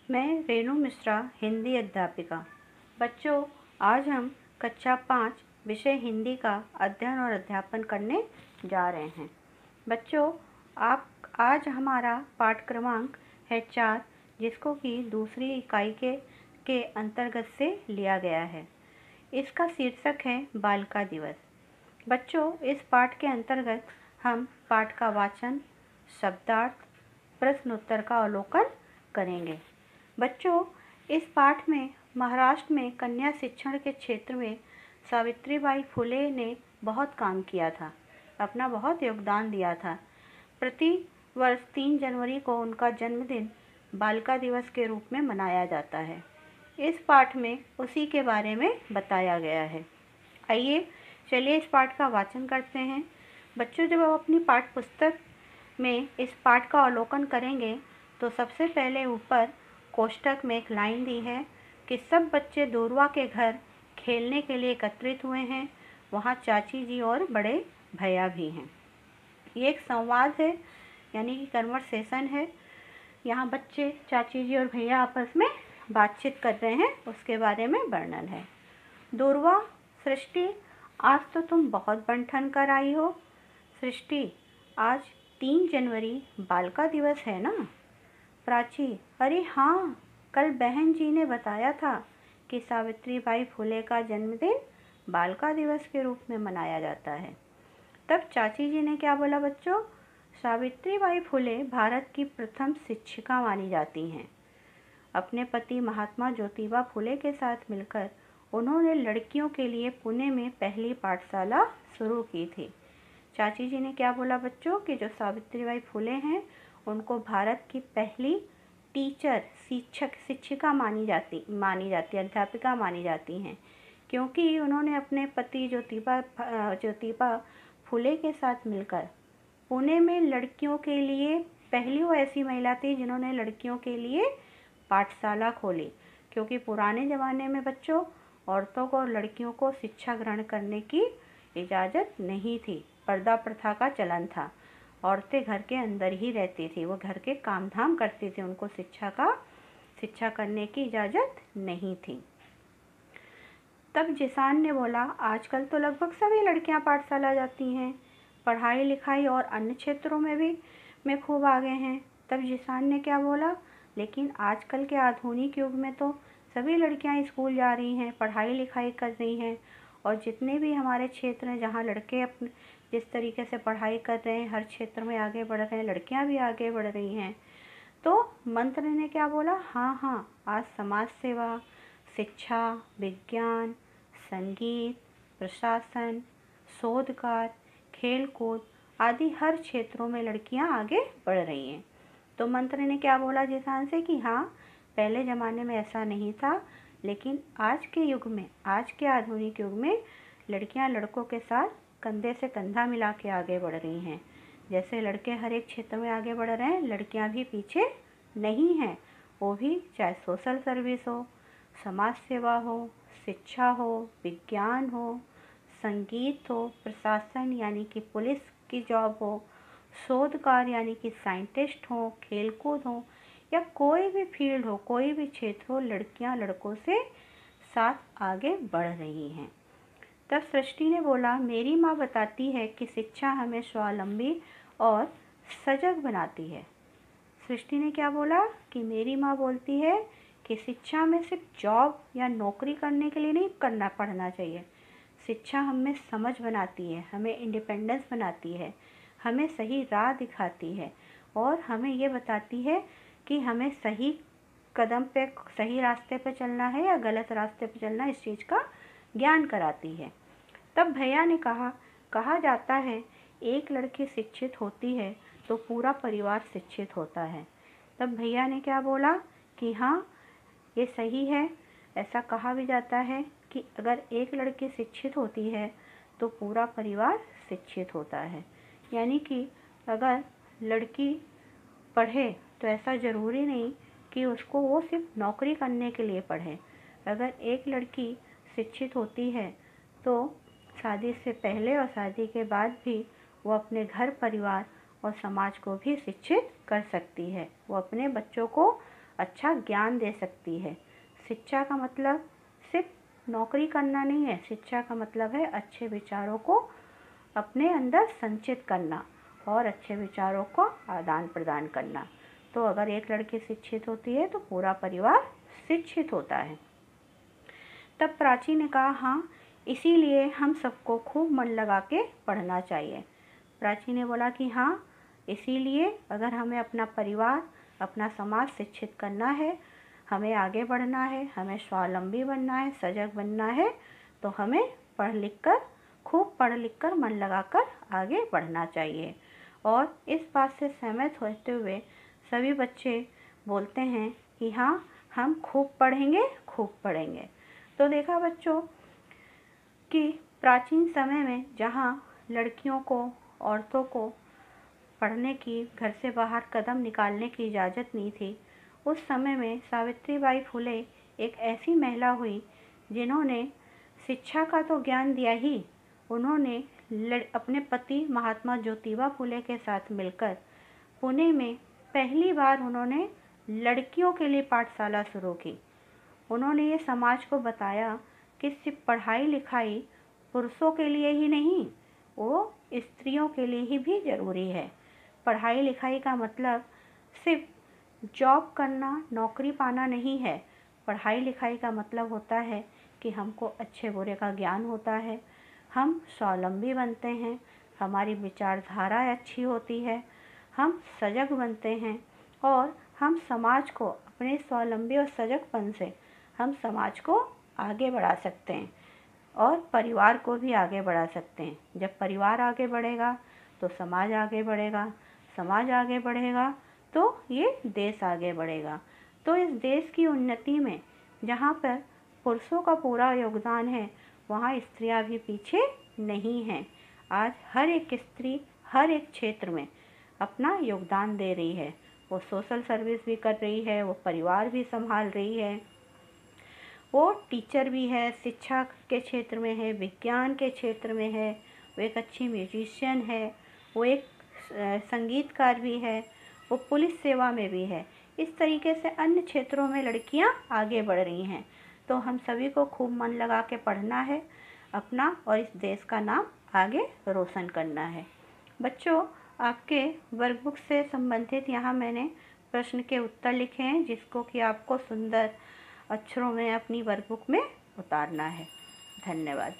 मैं रेणु मिश्रा, हिंदी अध्यापिका। बच्चों, आज हम कक्षा 5 विषय हिंदी का अध्ययन और अध्यापन करने जा रहे हैं। बच्चों, आज हमारा पाठ क्रमांक है 4, जिसको कि दूसरी इकाई के अंतर्गत से लिया गया है। इसका शीर्षक है बालिका दिवस। बच्चों, इस पाठ के अंतर्गत हम पाठ का वाचन, शब्दार्थ, प्रश्न उत्तर का अवलोकन करेंगे। बच्चों, इस पाठ में महाराष्ट्र में कन्या शिक्षण के क्षेत्र में सावित्रीबाई फुले ने बहुत काम किया था, अपना बहुत योगदान दिया था। प्रति वर्ष 3 जनवरी को उनका जन्मदिन बालिका दिवस के रूप में मनाया जाता है। इस पाठ में उसी के बारे में बताया गया है। आइए चलिए इस पाठ का वाचन करते हैं। बच्चों, जब आप अपनी पाठ्य पुस्तक में इस पाठ का अवलोकन करेंगे तो सबसे पहले ऊपर कोष्ठक में एक लाइन दी है कि सब बच्चे दूरवा के घर खेलने के लिए एकत्रित हुए हैं। वहाँ चाची जी और बड़े भैया भी हैं। ये एक संवाद है, यानी कि कन्वर्सेशन है। यहाँ बच्चे, चाची जी और भैया आपस में बातचीत कर रहे हैं, उसके बारे में वर्णन है। दूरवा, सृष्टि, आज तो तुम बहुत बन-ठन कर आई हो। सृष्टि, आज 3 जनवरी बालिका दिवस है ना। प्राची, अरे हाँ, कल बहन जी ने बताया था कि सावित्रीबाई फुले का जन्मदिन बालिका दिवस के रूप में मनाया जाता है। तब चाची जी ने क्या बोला बच्चों? सावित्रीबाई फुले भारत की प्रथम शिक्षिका मानी जाती हैं। अपने पति महात्मा ज्योतिबा फुले के साथ मिलकर उन्होंने लड़कियों के लिए पुणे में पहली पाठशाला शुरू की थी। चाची जी ने क्या बोला बच्चों कि जो सावित्रीबाई फुले हैं उनको भारत की पहली टीचर, शिक्षिका मानी जाती, अध्यापिका मानी जाती हैं, क्योंकि उन्होंने अपने पति ज्योतिबा फुले के साथ मिलकर पुणे में लड़कियों के लिए पहली वो ऐसी महिला थी जिन्होंने लड़कियों के लिए पाठशाला खोली। क्योंकि पुराने ज़माने में बच्चों, औरतों को और लड़कियों को शिक्षा ग्रहण करने की इजाज़त नहीं थी। पर्दा प्रथा का चलन था। औरतें घर के अंदर ही रहती थी, वो घर के काम धाम करती थी, उनको शिक्षा करने की इजाज़त नहीं थी। तब जिसान ने बोला, आजकल तो लगभग सभी लड़कियां पाठशाला जाती हैं, पढ़ाई लिखाई और अन्य क्षेत्रों में भी खूब आगे हैं। तब जिसान ने क्या बोला, लेकिन आजकल के आधुनिक युग में तो सभी लड़कियां स्कूल जा रही हैं, पढ़ाई लिखाई कर रही हैं, और जितने भी हमारे क्षेत्र हैं जहाँ लड़के अपने जिस तरीके से पढ़ाई कर रहे हैं, हर क्षेत्र में आगे बढ़ रहे हैं, लड़कियां भी आगे बढ़ रही हैं। तो मंत्र ने क्या बोला, हाँ हाँ, आज समाज सेवा, शिक्षा, विज्ञान, संगीत, प्रशासन, शोधकार, खेलकूद आदि हर क्षेत्रों में लड़कियां आगे बढ़ रही हैं। तो मंत्र ने क्या बोला जिसान से कि हाँ, पहले ज़माने में ऐसा नहीं था, लेकिन आज के युग में, आज के आधुनिक युग में लड़कियां लड़कों के साथ कंधे से कंधा मिला के आगे बढ़ रही हैं। जैसे लड़के हर एक क्षेत्र में आगे बढ़ रहे हैं, लड़कियां भी पीछे नहीं हैं। वो भी चाहे सोशल सर्विस हो, समाज सेवा हो, शिक्षा हो, विज्ञान हो, संगीत हो, प्रशासन यानी कि पुलिस की जॉब हो, शोधकार यानी कि साइंटिस्ट हो, खेलकूद हो, या कोई भी फील्ड हो, कोई भी क्षेत्र हो, लड़कियां लड़कों से साथ आगे बढ़ रही हैं। तब सृष्टि ने बोला, मेरी माँ बताती है कि शिक्षा हमें स्वावलंबी और सजग बनाती है। सृष्टि ने क्या बोला कि मेरी माँ बोलती है कि शिक्षा में सिर्फ जॉब या नौकरी करने के लिए नहीं पढ़ना चाहिए। शिक्षा हमें समझ बनाती है, हमें इंडिपेंडेंस बनाती है, हमें सही राह दिखाती है, और हमें ये बताती है कि हमें सही कदम पे, सही रास्ते पे चलना है या गलत रास्ते पे चलना है, इस चीज़ का ज्ञान कराती है। तब भैया ने कहा जाता है, एक लड़की शिक्षित होती है तो पूरा परिवार शिक्षित होता है। तब भैया ने क्या बोला कि हाँ, ये सही है। ऐसा कहा भी जाता है कि अगर एक लड़की शिक्षित होती है तो पूरा परिवार शिक्षित होता है। यानी कि अगर लड़की पढ़े तो ऐसा ज़रूरी नहीं कि उसको वो सिर्फ नौकरी करने के लिए पढ़े। अगर एक लड़की शिक्षित होती है तो शादी से पहले और शादी के बाद भी वो अपने घर परिवार और समाज को भी शिक्षित कर सकती है। वो अपने बच्चों को अच्छा ज्ञान दे सकती है। शिक्षा का मतलब सिर्फ नौकरी करना नहीं है, शिक्षा का मतलब है अच्छे विचारों को अपने अंदर संचित करना और अच्छे विचारों को आदान प्रदान करना। तो अगर एक लड़की शिक्षित होती है तो पूरा परिवार शिक्षित होता है। तब प्राची ने कहा, हाँ, इसीलिए हम सबको खूब मन लगा के पढ़ना चाहिए। प्राची ने बोला कि हाँ, इसीलिए अगर हमें अपना परिवार, अपना समाज शिक्षित करना है, हमें आगे बढ़ना है, हमें स्वावलंबी बनना है, सजग बनना है, तो हमें खूब पढ़ लिख कर मन लगाकर आगे बढ़ना चाहिए। और इस बात से सहमत होते हुए सभी बच्चे बोलते हैं कि हाँ, हम खूब पढ़ेंगे, खूब पढ़ेंगे। तो देखा बच्चों कि प्राचीन समय में जहाँ लड़कियों को, औरतों को पढ़ने की, घर से बाहर कदम निकालने की इजाज़त नहीं थी, उस समय में सावित्रीबाई फुले एक ऐसी महिला हुई जिन्होंने शिक्षा का तो ज्ञान दिया ही, उन्होंने अपने पति महात्मा ज्योतिबा फुले के साथ मिलकर पुणे में पहली बार उन्होंने लड़कियों के लिए पाठशाला शुरू की। उन्होंने ये समाज को बताया कि सिर्फ पढ़ाई लिखाई पुरुषों के लिए ही नहीं, वो स्त्रियों के लिए ही भी ज़रूरी है। पढ़ाई लिखाई का मतलब सिर्फ जॉब करना, नौकरी पाना नहीं है। पढ़ाई लिखाई का मतलब होता है कि हमको अच्छे बुरे का ज्ञान होता है, हम स्वावलंबी बनते हैं, हमारी विचारधारा अच्छी होती है, हम सजग बनते हैं और हम समाज को अपने स्वावलंबी और सजगपन से हम समाज को आगे बढ़ा सकते हैं और परिवार को भी आगे बढ़ा सकते हैं। जब परिवार आगे बढ़ेगा तो समाज आगे बढ़ेगा, समाज आगे बढ़ेगा तो ये देश आगे बढ़ेगा। तो इस देश की उन्नति में जहाँ पर पुरुषों का पूरा योगदान है, वहाँ स्त्रियाँ भी पीछे नहीं हैं। आज हर एक स्त्री हर एक क्षेत्र में अपना योगदान दे रही है। वो सोशल सर्विस भी कर रही है, वो परिवार भी संभाल रही है, वो टीचर भी है, शिक्षा के क्षेत्र में है, विज्ञान के क्षेत्र में है, वो एक अच्छी म्यूजिशियन है, वो एक संगीतकार भी है, वो पुलिस सेवा में भी है। इस तरीके से अन्य क्षेत्रों में लड़कियां आगे बढ़ रही हैं। तो हम सभी को खूब मन लगा के पढ़ना है अपना और इस देश का नाम आगे रोशन करना है। बच्चों, आपके वर्कबुक से संबंधित यहाँ मैंने प्रश्न के उत्तर लिखे हैं, जिसको कि आपको सुंदर अक्षरों में अपनी वर्कबुक में उतारना है। धन्यवाद।